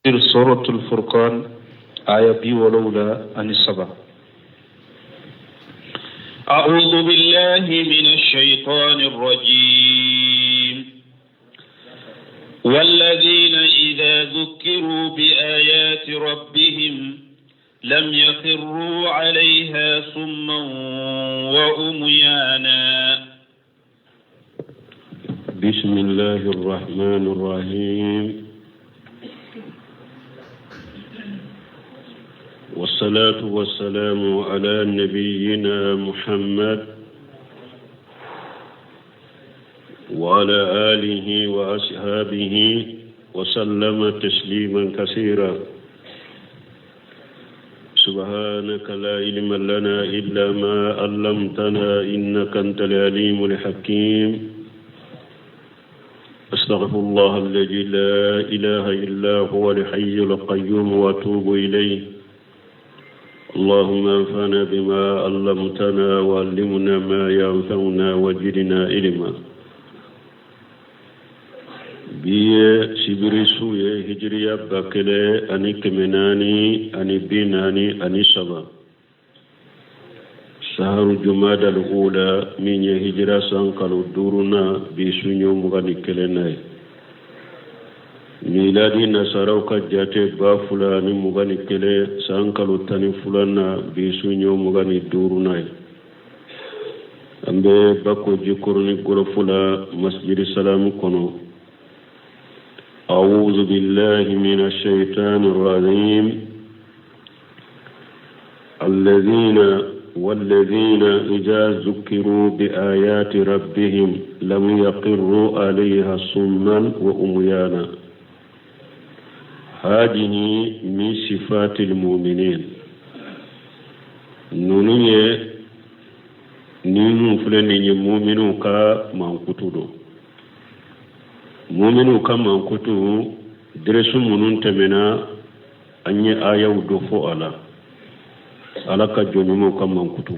سورة الفرقان آية بي ولولا أن السبع. أعوذ بالله من الشيطان الرجيم. والذين إذا ذكروا بآيات ربهم لم يخروا عليها صما وعميانا. بسم الله الرحمن الرحيم. والصلاة والسلام على نبينا محمد وعلى آله وأصحابه وسلم تسليما كثيرا. سبحانك لا علم لنا إلا ما علمتنا إنك أنت العليم الحكيم. أستغفر الله الذي لا إله إلا هو الحي القيوم وأتوب إليه. اللهم انفعنا بما علمتنا وعلمنا ما ينفعنا وزدنا علما. biye sibiri suye hijriya bakele ani kemenani ani binani ani saba saharu jumada al-ula minye hijra sankalu duruna bisunyo mugani kelenai miladi nasaraw ka jate ba fulani mugani kele sankalu tani fulana bisunyo mugani durunai ambe bako jikurni goro fula masjid salam kono. أعوذ بالله من الشيطان الرجيم. والذين إذا ذكروا بآيات ربهم لم يقروا عليها صما وعميانا. هذه من صفات المؤمنين. نونية نينو فلنين مؤمنو كا منكتودو muminu kama kutu diresu munun temena anye ayaw do fo ala ka jonumo kama kutu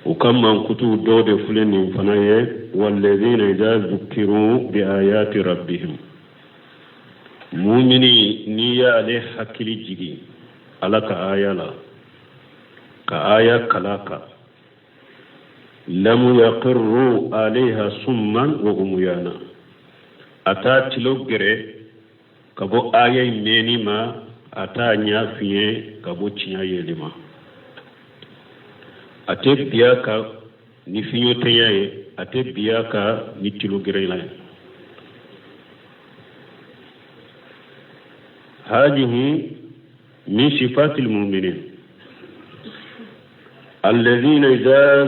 o kama kutu do de fuleni fanaye walladhina idha dhukiru bi ayati rabbihim. Mumini niya ale hakili jigi ala ka ayala ka aya kalaka lam yaqirru alaiha summan wa umyana. ata tilogere kabo aya meni ma ata nya fiye kabo chinya yelima ate biaka ni finyo teyaye ate biaka ni tilogere la. هذه من صفات المؤمنين الذين إذا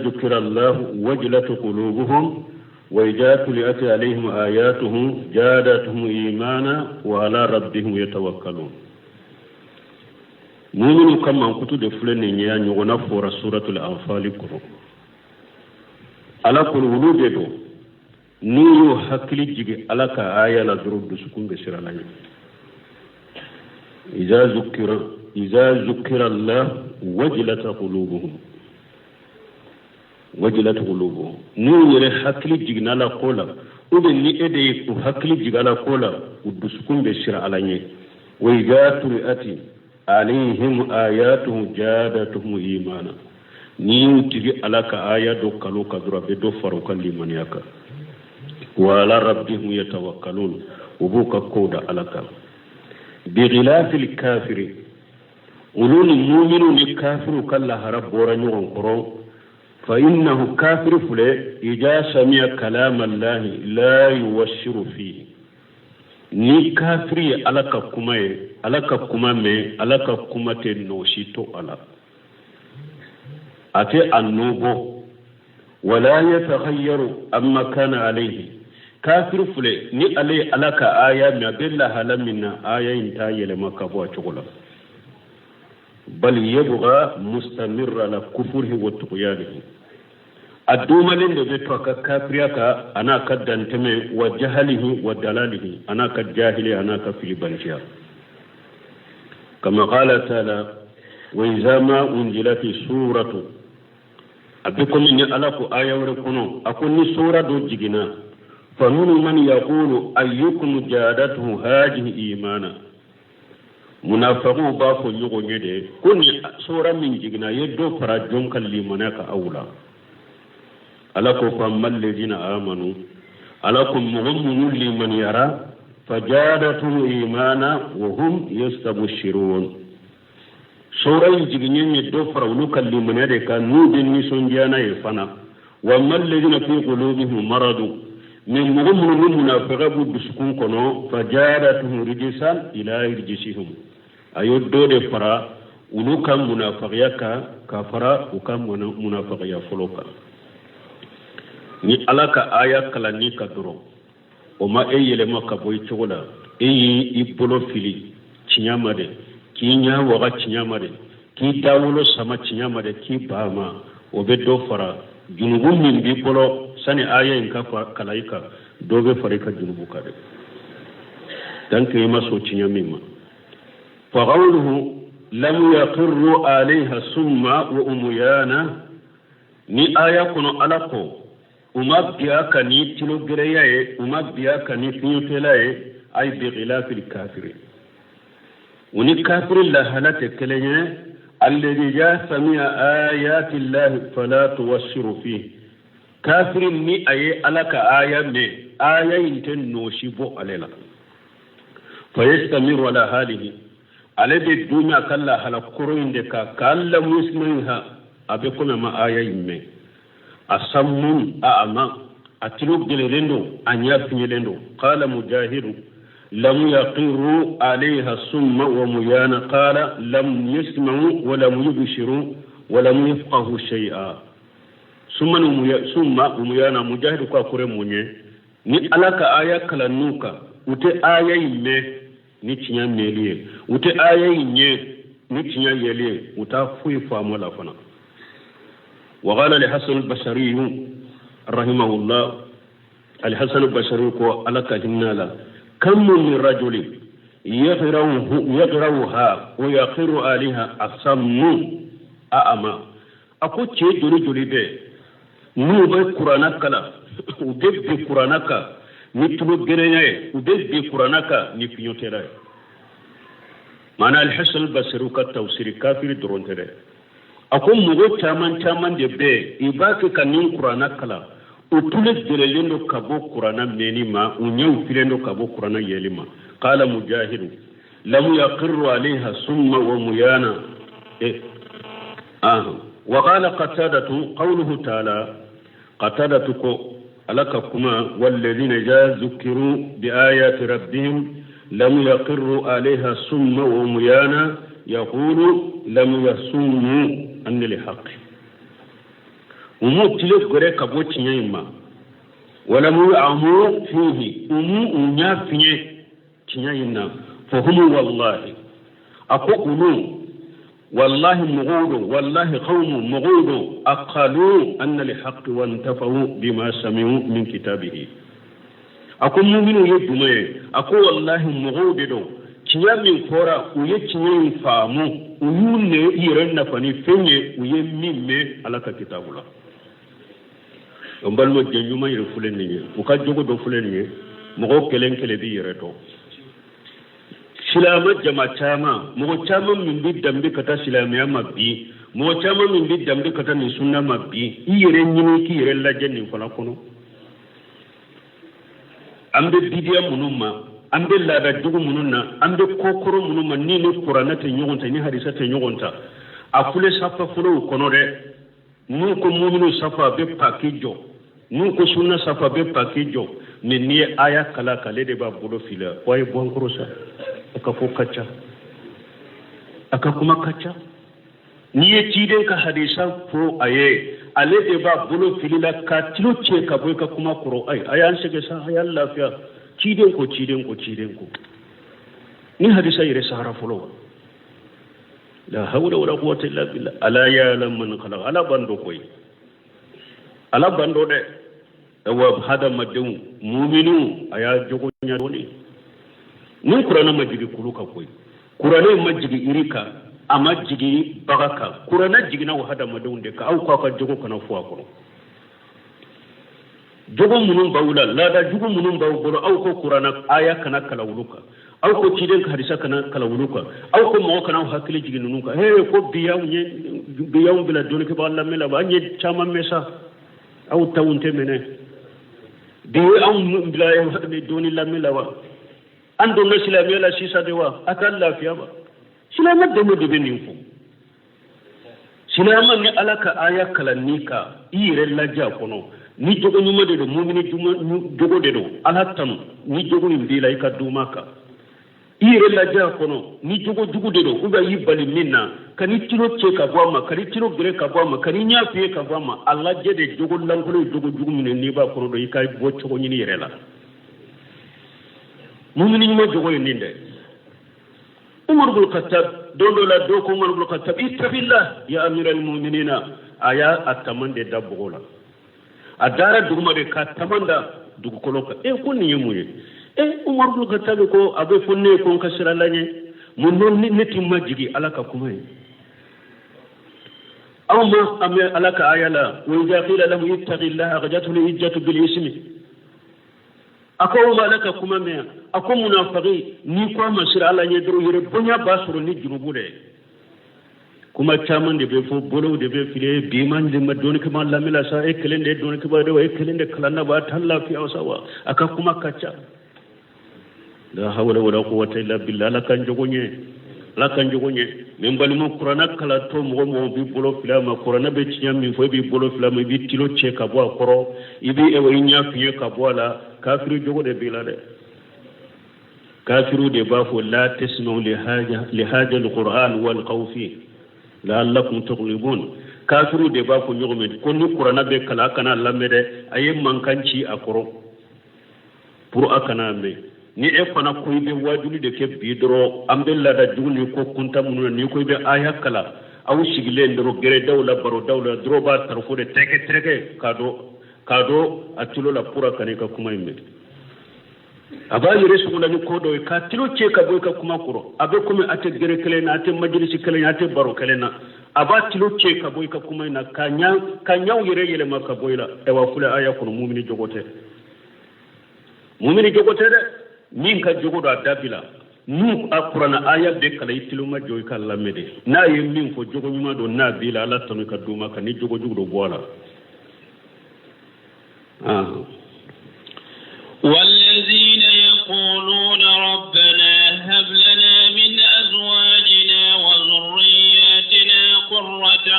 ذكر الله وجلت قلوبهم وإذا تليت عليهم آياته زادتهم إيمانا وعلى ربهم يتوكلون. مؤمن كما كنت دفلن يعني ونفور سورة الأنفال كرو على كل ولوده نيو حكلي جيجي على كآية لا ضرب سكون بسر الله. إذا ذكر الله وجلت قلوبهم wajilat qulubuhum. Ni yere hakli jigna la kola ube ni ede ku hakli jigala kola udusukun be shira alanye wa idatu ati alaihim ayatuhum jadatuhum imana. Ni tigi alaka aya do kalo kadura be do farukan limaniyaka wa ala rabbihim yatawakkalun ubuka koda alaka bi ghilafil kafiri. ulul mu'minun ni kafiru kala harab boranyon koro فإنه كافر فله إذا سمع كلام الله لا يوشر فيه. ni kafiri alaka kumate noshito ala ate annubo wala yataghayyaru amma kana alayhi. kafir fule ni alaka aya mi abilla halamina aya inta yele makabo chukula bal yabgha mustamirra la kufrihi wa tughyanihi. addumalin da zai toka kafiriyaka ana kaddantame wa jahalihi wa dalalihi ana kad jahili ana ka filibantiya kama qala ta'ala wa idza ma unzilat suratu abikum ni ala ko ayawre kono akoni sura do jigina فمنهم من يقول أيكم جادته هذه إيمانا منافقو بافو نيغو نيدي كوني سورة من جيغنا يدو فرجون كالليموناك أولا ألاكو فما الذين آمنوا ألاكم مغمون لمن يرى فجادته إيمانا وهم يستبشرون سورة جيغنا يدو فرجون كالليموناك نودن نسون جانا يفنا وما الذين في قلوبهم مرض من مغمون منافقو بسكون كنو فجادته رجسا إلى رجسهم ayo dode fara ulu kan munafiqiya ka fara u kan munafiqiya foloka ni alaka aya kala ni ka doro o ma eyele maka boy chogola eyi ibolo fili chinyamade ki nya waga chinyamade ki dawulo sama chinyamade ki bama o be do fara junubu min bi bolo sani aya in ka kalaika dobe fare ka junubu kade dan ke ma so chinyamima فقوله لم يقروا عليها سما وأميانا ni aya kono alako umabbiya kani tilo gereyaye umabbiya kani finyotelaye ay bi khilafil kafiri uni kafiri la halate kelenye alladhi ja sami'a ayati llahi fala tuwassiru fi kafiri ni aye alaka aya me aya inten no shibo alela fayastamiru ala halihi alade dunya kala hala koroinde ka kala muslimin ha abe kuma ma aya yimme asammun a'ama atilu gelendo anya finyelendo qala mujahidu lam yaqiru alayha summa wa muyana qala lam yasma'u wa lam yubshiru wa lam yafqahu shay'a summa muyana mujahidu kwa kore munye ni alaka aya kala nuka ute aya yimme ni tinya meliye ute aya nye ni tinya yeliye uta fuyi famu la fana wa qala li hasan al-basri rahimahullah al-hasan al-basri ko alaka hinnala kam min rajuli yaghrawha wa yaqiru aliha asammu a'ama ako ce joli be nu ba qur'ana kala udebbi qur'ana ka ni tulo gereñaye udebbi qur'ana ka ni fiñotera mana al-hasan al-basri ka tawsiri kafiri dorontere ako mugo chaman de be ibake kanin qur'ana kala utule gelelendo kabo qur'ana menima unyew filendo kabo qur'ana yelima qala mujahid lam yaqirru alayha summa wa muyana wa qala qatadatu qawluhu ta'ala qatadatu ko alaka kuma walladhina jazkiru bi ayati rabbihim lam yaqirru alayha summa wa muyana yaqulu lam yasummu an lihaq umu tile gore kabo tinyima wala mu amu fihi unya finye tinyina fa hum wallahi aqulu والله مغود والله قوم مغود أقلوا أن الحق وانتفعوا بما سمعوا من كتابه أقول مؤمن يدمي أقول والله مغود كيا من فورا ويكيا فامو ويون يرن فني فني ويمين على كتاب الله يومبالو جنيوما يرفلني وكاجوكو دفلني مغو كلن كلبي يرتو silama jama chama mo chama min bi dambe kata silamiya mabbi mo chama min bi dambe kata ni sunna mabbi iyere nyini ki yere la jenni fala kono ambe bidiya munumma ambe la da dugu mununna ambe kokoro munumma ni ne qur'ana te nyogonta ni hadisa te nyogonta afule safa fulo kono de nu ko mu'minu safa be pakijo nu ko sunna safa be pakijo ni aya kala kale de ba bulo fila way bon krosa aka ko kacca aka kuma kacca ni ye ciden ka hadisa fo aye ale de ba bulo filila ka tilo ce ka boy ka kuma kuro ay ayan sege sa ayan lafiya ciden ko ni hadisa yire sahara folo la hawla wala quwwata illa billah ala ya lam man khalaq ala bando koy ala bando de wa hada madum mu'minu aya jogo nya doni nin kurana majigi kuluka koy kurana majigi irika amajigi bagaka kurana jigina wa hada madunde ka au kwa jogo kana fuwa kono jogo munun bawula lada jugo munun baw bolo aw ko qur'ana aya kana kala wuluka aw ko ciden hadisa kana kala wuluka aw ko mo kana hakili jigin nunka he ko biyaw bila doni ke balla mela ba nye chama mesa aw tawunte mene de aw bila doni la mela wa ando na silami la sisa de wa atalla fiya ba silama de mo de benin fu silama ni alaka aya kala nika ire laja kono ni jogo nyuma de do mu'mini jogo de do alatam ni jogo ni bila ka dumaka ire laja kono ni jogo jugu de do uba yibali minna kani tiro che ka bwama kani tiro gre ka bwama kani nyafi ka bwama alla je de jogo langulo jogo jugu min ni ba kono do yikai bo chogo ni ire la mu'mini nyuma jogo ni nde Umar bin Khattab dondo la do ko Umar bin Khattab ittabillah ya amiral mu'minina aya atamande dabbola adara duguma de ka tamanda dugu koloka ko ni yemuye Umar bin Khattab ko abe fonne ko kasira lanye mun non ni neti majigi alaka kuma awma am alaka ayala wa idha qila lahu ittaqillaha ghajatu al-hijjatu bil ismi ako malaka kuma me ako munafiki ni ko masira lanye dro yere bonya basuro ni junubude kuma chaman de be fo bolo de be file biman de madoni kuma lamila sa ekelende doni kuma de ekelende kalana ba talla fi awsawa aka kuma kacha la hawla wala quwwata illa billah la kan jogonye min bali mo qur'ana kala to mo bi bolo fila ma qur'ana be tinyam min fo bi bolo fila ma bi tilo che ka bo akoro ibi e way nya fiye ka bo la kafiru jogo de bilade kafiru de ba fo la tasnu li haja al-qur'an wal qawfi la'allakum taghlibun kafiru de ba ko nyogome ko ni qur'ana be kala kana lamede ayi mankanci akoro pour akana me ni e fana ko be wajuli de ke bidro ambella da jugni ko kunta mun ni ko be aya kala aw sigile ndoro gere dawla baro dawla droba tarfo de teke kado atulo la pura kanika kuma imme aba yire sugula ni ko do ka tilo ce ka boy ka kuma kuro abe kuma ate gere kele na ate majlisi kele na ate baro kele na aba tilo ce ka boy ka kuma na kanya yire yele maka boyla e wa fula aya ko mu'mini jogote de min ka jogo da dabila nu alqur'ana aya be kala itilo ma joy ka lamede na ye min ko jogo nyuma do na bila ala tanu ka duma ka ni jogo do bola والذين يقولون ربنا هب لنا من أزواجنا وذرياتنا قرة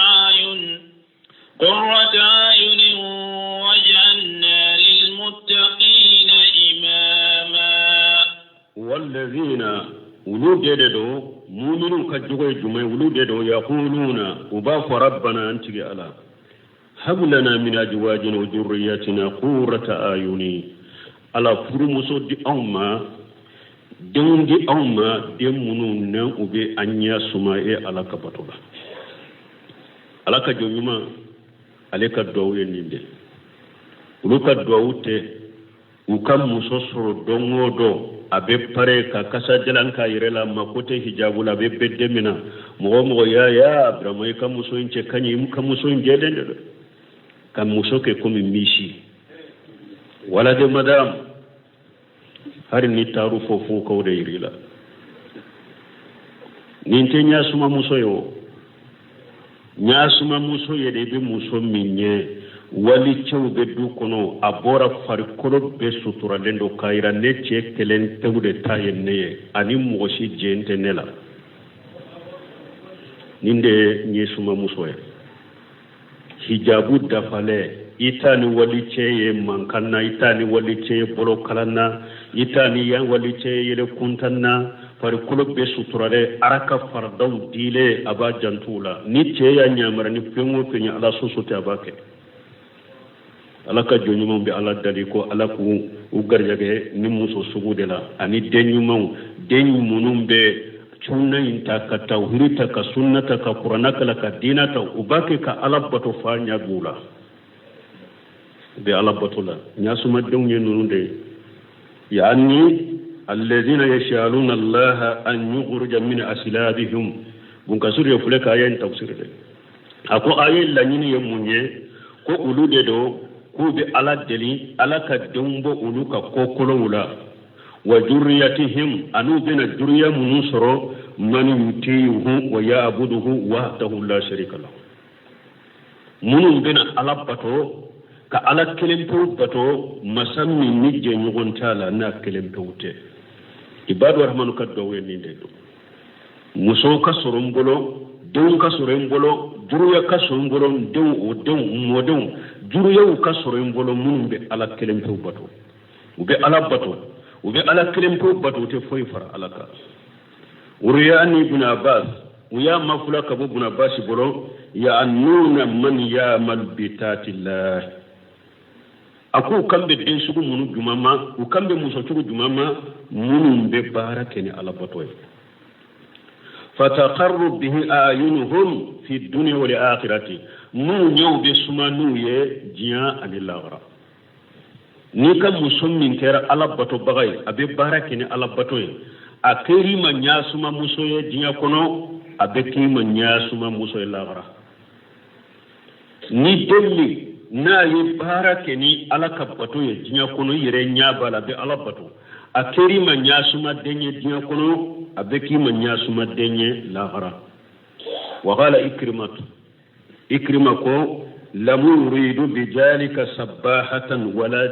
أعين واجعلنا للمتقين إماما والذين ولوددو مؤمنون كجوي جمع ولوددو يقولون وباف ربنا أنتي على هب لنا من أزواجنا وذرياتنا قرة أعين ala furu muso di awma dengi awma demunu ne ube anya suma e ala ka batola ala ka jonyuma ale ka dowe ninde ulu ka dowute u kam muso soro dongodo abe pare ka kasa jalanka yirela makote hijabula be beddemina mo ya abrama ka muso inche kanyi ka muso injedende ka muso ke komi mishi wala de madam hari ni taru fofo ko de irila ninte nyasuma muso yede be muso minye wali chew be du kono abora far kolo be sutura lendo kaira ne che kelen tewde tayenne ani moshi jente nela ninde nyesuma muso hijabu dafale itani wali cheye mankanna itani wali cheye bolo kalanna itani yan wali cheye yele kuntanna fari kulo be suturare araka fardaw dile aba jantula ni cheye nyamara ni pengo penya ala sosote abake alaka jonyumon be ala dali ko ala ku ugarjage ni muso sugude la ani denyumon denyumunum be chunna inta ka tawhirita ka sunnata ka qur'anaka la ka dinata ubake ka alabato fa nyagula be alabatula nyasuma donye nunde yani alladhina yashaluna Allah an yukhrija min aslabihim bunka suriya fulaka ayen tafsir de ako ayen la nyini yemunye ko ulude do كوب على الدلي على كدومبو أولوكا كوكولولا وجريتهم أنو بين الجرية منصر من يتيه ويعبده وحده لا شريك له منو بين على بطو كعلى كلمة بطو مسمي نجي نغن تالا نا كلمة وتي عباد الرحمن كدوين ندو مسو كسرمبلو دون كسرمبلو جرية كسرمبلو دون مودون جرية كسرمبلو منو بين على كلمة بطو وبي على بطو وبي على كلمة بطو تفوي فر على كا ورياني ابن عباس ويا مفلك ابو ابن عباس بلو يعنون من يعمل بتات الله أكو كم بدين سكو منو جماما وكم بموسى سكو جماما منو بباركني على بطوي فتقر به أعينهم في الدنيا والآخرة نو نيو بسمانو جيا عن الله نيكا مسلمين كير على بطو بغاي أبي باركني على بطوي أكيري من ياسما مسوي جيا كنو أبكي من ياسما مسوي الله ni dolli na yi barake ni ala kabato ye jinya kono yire nyabala be ala bato akeri ma nyasuma denye jinya kono abeki ma nyasuma denye lahara wa qala ikrima ko lam yuridu bijalika sabahatan wala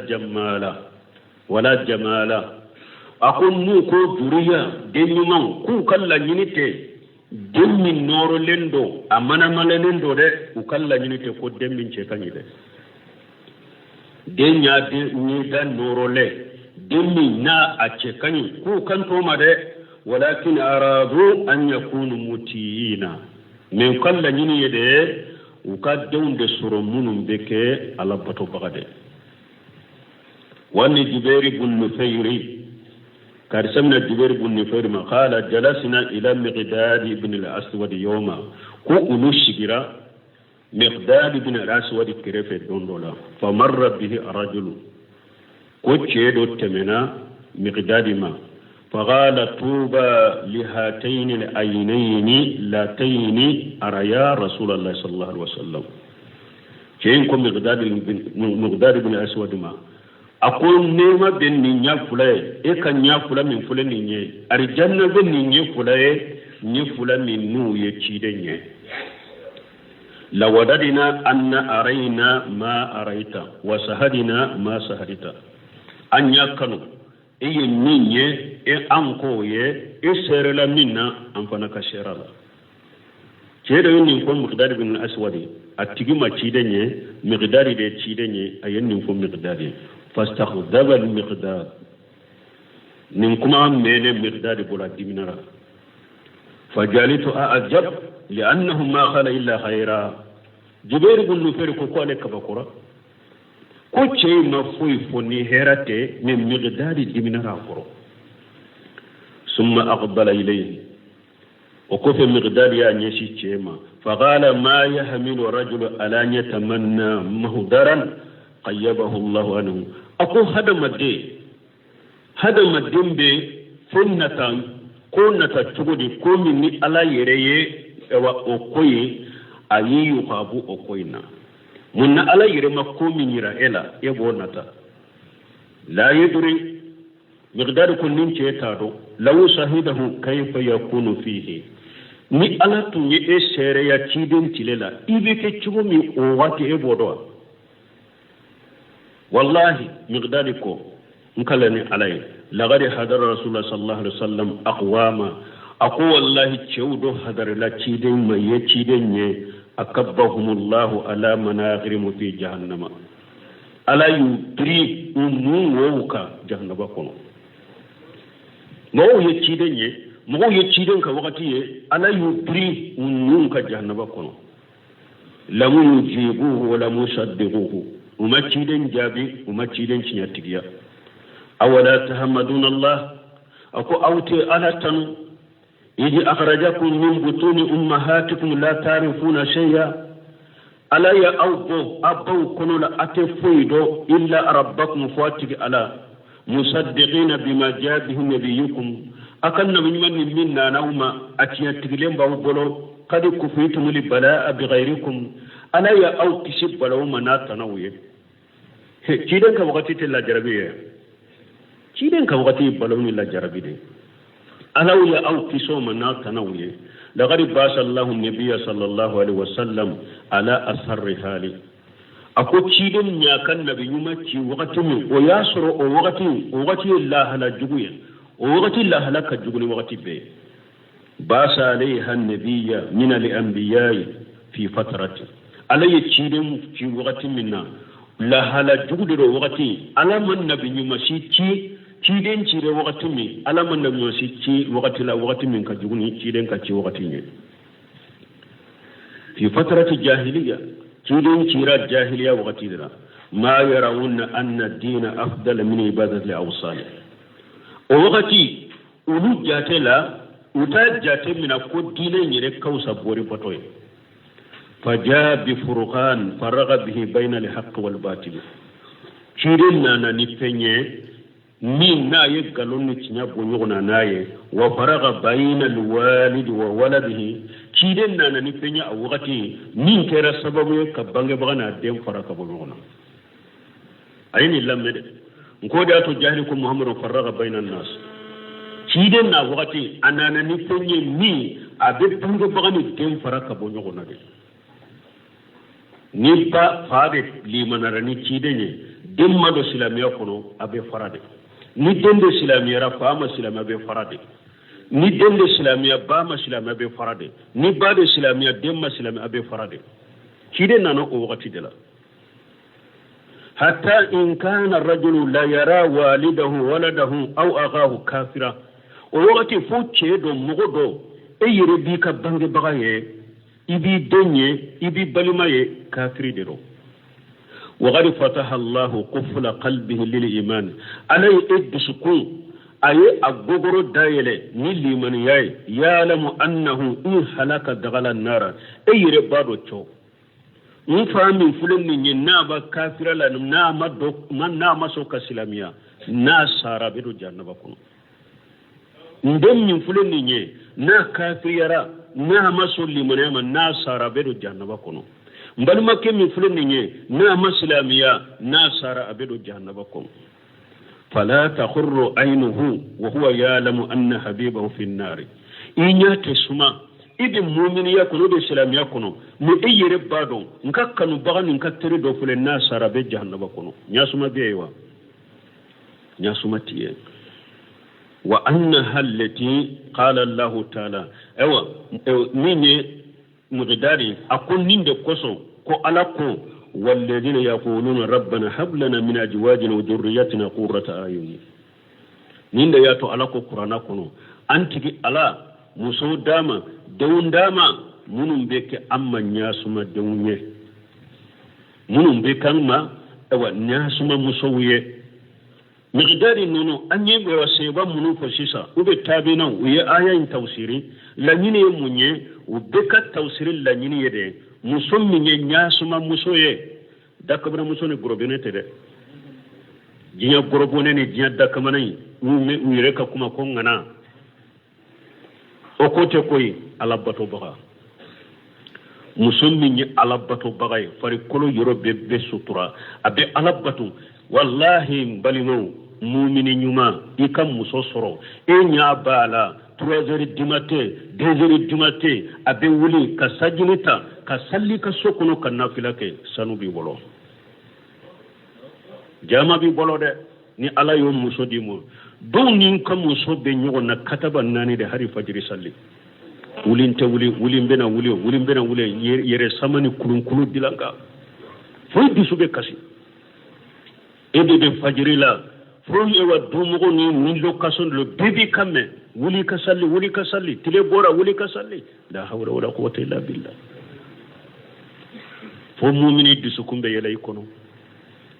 jamala akon mu ko duriya denye man ku kala nyinite demmi noro lendo amana mala lendo de ukalla nyinite ko demmi ce kanyi de denya de ni da noro le demmi na a ce kanyi ku kan to ma de walakin aradu an yakunu mutiyina men kalla nyini de ukadde de suro munum beke ala bato bagade wani jiberi bun nufayri كارسمنا الجبير بن نفير ما قال جلسنا إلى مقداد بن الأسود يوما كو أنشجرا مقداد بن الأسود كريفة دوندولا فمر به رجل كو تشيدو تمنا مقداد ما فقال طوبى لهاتين العينين اللتين أريا رسول الله صلى الله عليه وسلم كينكم مقداد بن الأسود ما أقول نيما بن نيا فلاي إيه نيا فلا من فلا نيا أرجعنا بن نيا فلاي نيا فلا من نو يشيدني لوددنا أن أرينا ما أريت وسهدنا ما سهدت أن يكنوا إيه نيا إيه أنكوي إيه سيرلا منا أنفنا كسيرلا كده ينفع مقدار بن الأسود أتيجي تشيدني مقدار ده تشيدني أين ينفع مقدار فاستخذب المقدار نكما من مقدار بولا ديمنرا فجالت أعجب لأنه ما قال إلا خيرا جبير بن نفير كوكوالي كبكورا كوشي مفوي فني هيرتي من مقدار ديمنرا كورو ثم أقبل إليه وكوف مقدار يا نيشي تشيما فقال ما يحمل رجل على أن يتمنى مهدرا قيبه الله عنه أكو هذا مدين بي فنتا كونتا تقولي كومي على يريه وأكوي أي يقابو أكوينا من على يريه ما كومي يرا إلا يبونتا لا يدري مقدار كل تارو لو شهده كيف يكون فيه ni ala tun ye e sere ya ciden tilela ibe ke chugo mi o wati e bodo wallahi miqdadi ko nkalani alay laqad hadara rasulullah sallallahu alaihi wasallam aqwama aku wallahi chewdo hadara la ciden ma ye ciden ye akabbahumullahu ala managhirim fi jahannama ala yudri umuka jahannaba kono mo ye ciden ye mo ye ciden ka wakati ye ala yudri umuka jahannaba kono lamu yujibuhu wa lamu saddiquhu ومتشيدن جابي ومتشيدن شنياتيا أولا تحمدون الله أكو أوتي ألا تنو يجي أخرجكم من بطون أمهاتكم لا تعرفون شيئا ألا يا أبو كنوا لا أتفيدو إلا ربكم فاتك ألا مصدقين بما جاء به نبيكم أكن من منا نوما أتياتك لهم بولو قد كفيتم البلاء بغيركم ألا يا أو كشب ولو منات نويه ciden ka wakati te la jarabi ye ciden ka wakati balawni la jarabi de alaw ya aw kisoma na tanawiye laqad basa Allahu nabiyya sallallahu alaihi wasallam ala asharri hali ako ciden nya kan nabi yuma ci wakati mi o yasoro o wakati la hala juguye o wakati la hala ka juguni wakati be basa alaiha an-nabiyya min al-anbiya'i fi fatrati alayya ciden ci wakati minna la hala jugude do wakati alaman nabi yuma shi ciden cire wakati mi alaman nabi yuma shi ci wakati la wakati min ka juguni ciden ka ci wakati ne fi fatrati jahiliya ciden cira jahiliya wakati dira ma yarawunna anna ad-din afdal min ibadati al-awsan o wakati ulu jatela uta jate mina ko dinen yere kausa bori botoy faja bi furqan faraga bihi bayna al-haqq wal batil ciren nana ni penye min na ye galon ni tinya bonyo na naye wa faraga bayna al-walid wa waladihi ciren nana ni penye a wakati min kera sababu ka bange bagana dem faraka bonyo na ayini lamme ko da to jahili ko muhammadu faraga bayna an-nas ciden na wakati anana ni penye mi abe bange bagani dem faraka bonyo na de ni ba faade limanara ni cidenye demma do silamiya kono abe farade ni dende silamiya ra fama silamiya abe farade ni dende silamiya bama silamiya abe farade ni bade silamiya demma silamiya abe farade ciden nana o wakati de la hatta in kana ar-rajulu la yara walidahu waladahu aw aghahu kafira o wakati fu cedo mogodo e yere bi ka bange bagaye ibi denye ibi balimaye kafiri dero وقد فتح الله قفل قلبه للإيمان علي إدسكون أي أغبر دايلة نليمان ياي يعلم أنه إن حلق دغل النار أي ربادو تشو نفهم فلن نابا كافر لن ناما دوك من ناما سوك سلاميا ناسارا بدو جانبكم ndem min fulen ni na kafiriyara na maso limanema na sara bedo jahannaba kono mbalma ke min fulen ni na maslamiya na sara abedo jahannaba kono fala takhurru aynuhu wa huwa ya'lamu anna habibahu fi an-nar inya tesuma idi mu'miniya kono de islamiya kono mi eyere bado ngakkanu bagani ngaktere do fulen na sara be jahannaba kono nyasuma biyewa nyasuma tiye وأنها التي قال الله تعالى نيني مغداري أقول نين دي كسو كو ألاكو والذين يقولون ربنا هب لنا من أزواجنا وذرياتنا قرة أعين نين دي ياتو ألاكو قرانا كنو أنتي ألا مسو داما دون داما منم بك أما نياسما دونيه منم بك أما نياسما مسويه مقداري نونو أني بواسيبا منو فشيسا وبتابينا ويا آية توسيري لنيني يموني وبكا توسيري لنيني يدي مسومي نياسما مسوية داكبنا مسوني غروبيني تدي جينا غروبوني جينا داكماني ويريكا كما كونغانا okote koy alabato baga musummi ni alabato bagay fari kolo yorobe be sutura abe alabato wallahi balimo mu'mini nyuma ikam muso soro e nya bala 3h du matin 2h du matin abe wuli ka sajinita ka salli ka sokono ka nafila ke sanu bi bolo jama bi bolo de ni ala yo muso di mo don ni kam muso be nyogo na kataba nani de hari fajiri salli wulimbe na wuli yere samani kulun dilanga foy bisube kasi ede de fajiri la from ewa domogo ni location le bébé kamme wuli ka salli tile bora wuli ka salli la hawla wala quwwata illa billah fo mu'mini disukumbe yela ikono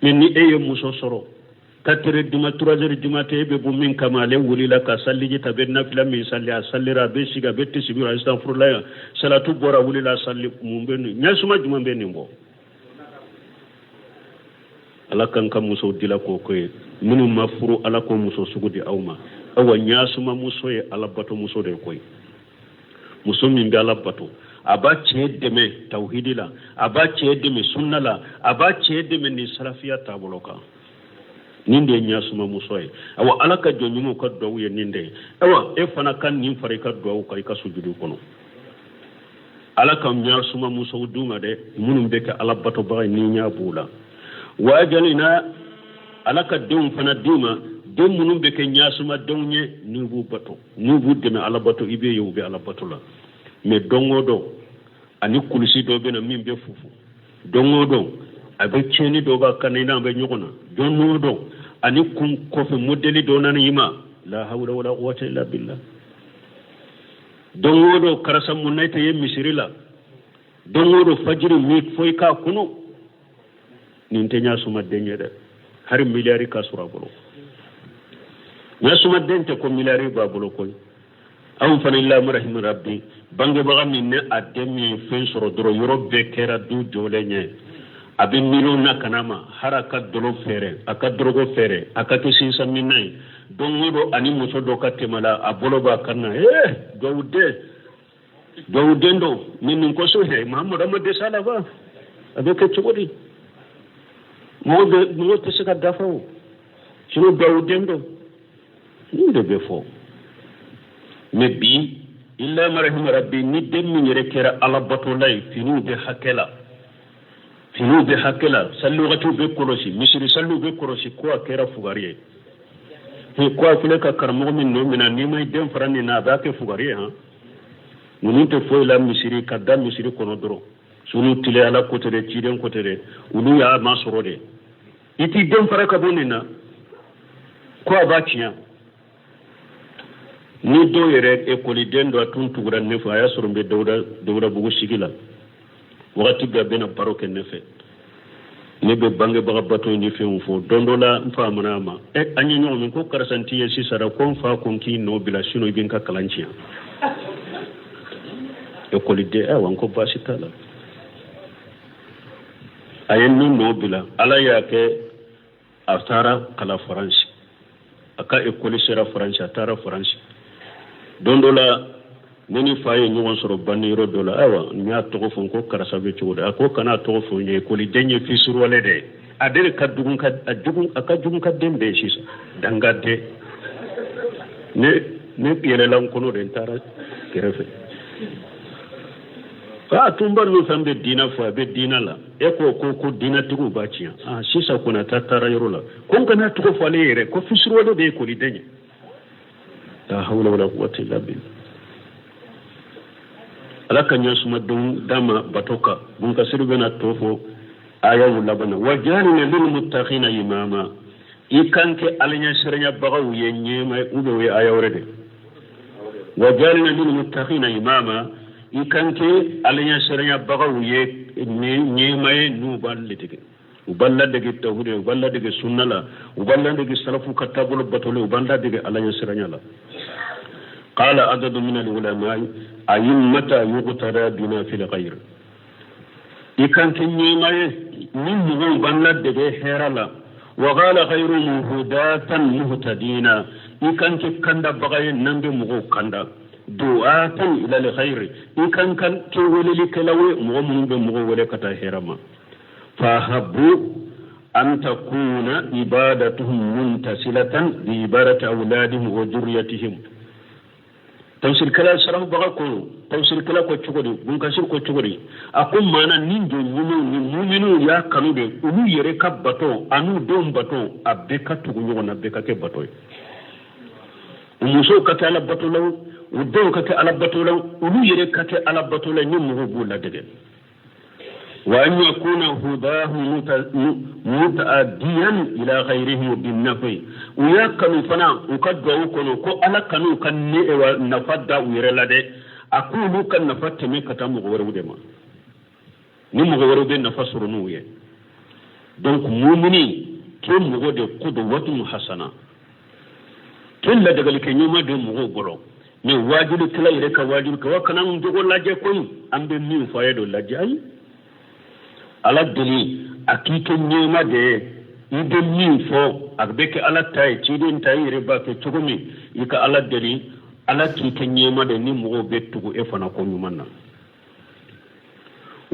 men ni eye muso soro 4h du matin 3h du matin be bu min kamale wuli la ka salli ji tabe na fila mi salli a sallira be siga be tisbiru astaghfirullah salatu bora wuli la salli mumbe ni nyasuma juma be ni mbo ala kan kam muso dila ko koy minu mafuru ala ko muso sugudi awma awa nyasuma muso e ala bato muso de koy muso min be ala bato aba ce deme tauhidi la aba ce deme sunna la aba ce deme ni salafiya taboloka ninde nya suma musoy awa alaka jonyumo ka do ye ninde awa e fana kan ni fare ka do ka ka sujudu kono alaka nya suma muso duma de munum be ka alabato ba ni nya bula wajalina alaka dum fana duma dem munum be ke nya suma donye ni bu bato ni bu deme alabato ibe yo be alabato la me dongo do ani kulisi do be na min be fufu dongo do abe cheni do ba kanina be nyukona dongo do ani kun kofe modeli do nan yima la hawla wala quwwata illa billah dongo do karasam munayta ye misirila dongo do fajiri mi foy ka kuno ninte nya suma denye de har miliyari ka sura bolo nya suma dente ko miliyari ba bolo koy aw fa lillahi rahim rabbi bange baga minne ademi fen soro doro yorobe kera du jolenye abin milo na kanama haraka dolo fere aka drogo fere aka kisi saminai dongodo ani muso do katemala abolo ba kana dawudendo min ko so he mahamud amade salava abeke chogodi mo te saka dafo sino dawudendo ni de befo me bi illa marahim rabbi ni demmi nyere kera ala batolay finu be hakela finu be hakela sallu gatu be korosi misri sallu be korosi ko akera fugariye he ko afule ka karmo min no mina ni may dem farani na ba ke fugariye ha muninte foy la misri kadda misri kono doro sunu tile ala kotere tiden kotere ulu ya masorode iti dem faraka bonina ko abakiya ni do yere ekoli dendo atuntu guran nefu aya sorombe dawda bugu sigila wakati ga bena baroke nefe nebe bange baga bato ni fe fo dondola mfa manama anyi no min ko karasanti yesi sara ko fa ko ki no bila sino ibin ka kalanchia ekoli de wan ko basitala ayen no bila ala yake aftara kala france aka ekoli sera france atara france dondola nini faye nyuwan soro baniro dola awa nya togo fon ko karasa be chuda ko kana togo fon ye ko li denye fi surwale de adere kadugun ka adugun aka jugun ka dembe shisa dangade ne piyele lan kono den tara kerefe fa tumbar no fambe dina fa be dina la e ko dina tugu bachiya shisa kuna tatara yorola ko kana togo fale yere ko fi surwale de ko li denye la hawla wala quwwata illa billah alaka nyasuma dama batoka bunka sirbena tofo aya wulabana wajalina lil muttaqina imama ikanke alanya sirnya bagaw yenyema ube we aya worede wajalina lil muttaqina imama ikanke alanya sirnya bagaw ye nyema nu balletike uballa dege tawhid uballa dege sunnala uballa dege salafu katabul batole uballa dege alanya sirnya la قال عدد من العلماء أئمة يقتدى بنا في الغير إكان كنيمة من مغو بنلد دي حيرالا وقال غير مهداة مهتدين إكان كندا بغي نمبي مغو كندا دعاة إلى الخير إكان كان كولي لكلاوي مغو منبي مغو ولكتا حيراما فهبوا أن تكون إبادتهم منتسلة بإبادة أولادهم وذريتهم tawsir kala sarahu baga ko tawsir kala ko chugodi bun kasir ko chugodi akum mana ninjo muminu ya kanu de ulu yere ka bato anu dom bato abbe ka tugu nyona be ka ke bato umuso ka ta ala bato law udon ka ta ala bato law ulu yere ka ta ala bato la nyum ho bula dege wa an yakuna hudahu mutaaddiyan ila ghayrihi bin nafi uyakanu fana ukadwa ukono ko ala kanu kan ne wa nafadda wirela de akulu kan nafatte me kata mu gore wudema ni mu gore be nafasuru nuye donc mu'mini to mu gode qudwatun hasana killa daga like nyuma de mu goro ne wajibu kila ire ka wajibu ka wakana mu jogo laje ko ambe mi fayedo laje ay ala deli akike nyuma de ide min fo akbeke ala tay cidin tay reba ke chugumi ika ala deli ala kike nyema de ni mo bettugo e fana ko nyumanna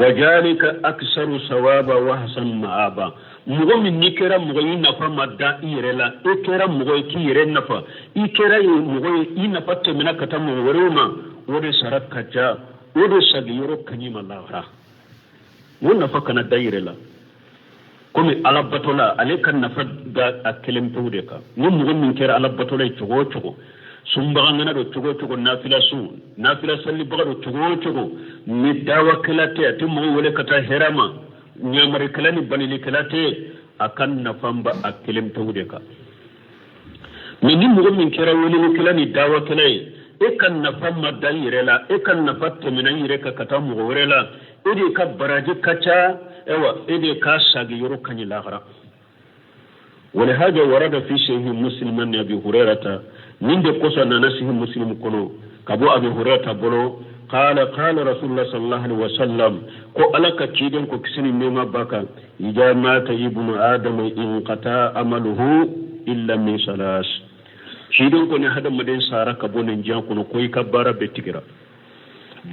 وذلك أكثر ثوابا وحسن مآبا مغو من نكرا مغو ينفا مدى إيرلا إكرا مغو كيرا نفا إكرا مغو ينفا تمنا كتا مغروما ودي سرق كجا ودي سغيرو كنيم الله را ونفا كنا دايرلا كومي على بطولا عليك النفا دا أكلم توديكا نمغو من كرا على بطولا يتغو تغو sumbagangana do cogo cogo nafila salli baga do cogo mi dawa kelate ati mo wole kata herama nyamari kelani banili kelate akan nafamba akelem tawde ka mi ni mo min kera wole ni kelani dawa kelay e kan nafamba dayirela e kan nafatte minan yireka kata mo worela edi ka baraji kacha ewa edi ka sagi yoro kanyi lahara ولهذا ورد في شيخ مسلم من أبي هريرة من قصة نسيه مسلم كنو كابو أبي هريرة بلو قال رسول الله صلى الله عليه وسلم كو ألك كيدن كو كسني مما بكا إذا مات ابن آدم انقطع عمله إلا من ثلاث كيدن كو نهدم مدين سارة كابو ننجان كنو كوي كبارا بتكرا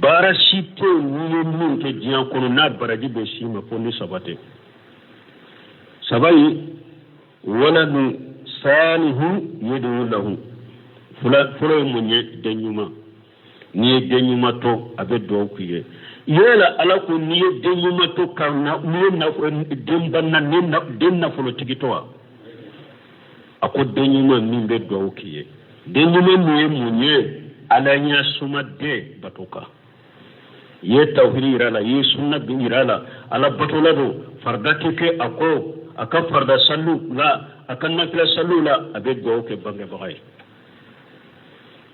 بارا شيتو نيمون كجيان كنو ناد براجي بشيما فوني سباتي سباي ولد صالح يدعو له فلا مني دنيما ني دنيما تو ابي دوكيه يلا الاكو ني دنيما تو كان ني دمبنا ني دنا فلو تيكتوا اكو دنيما مين بي دوكيه دنيما ني مني على نيا سوما دي باتوكا يه توحيد لا يه سنه بيرالا على باتولا دو فرداتك اكو aka farda sallu la akan nafila sallu la abe go ke bange bagay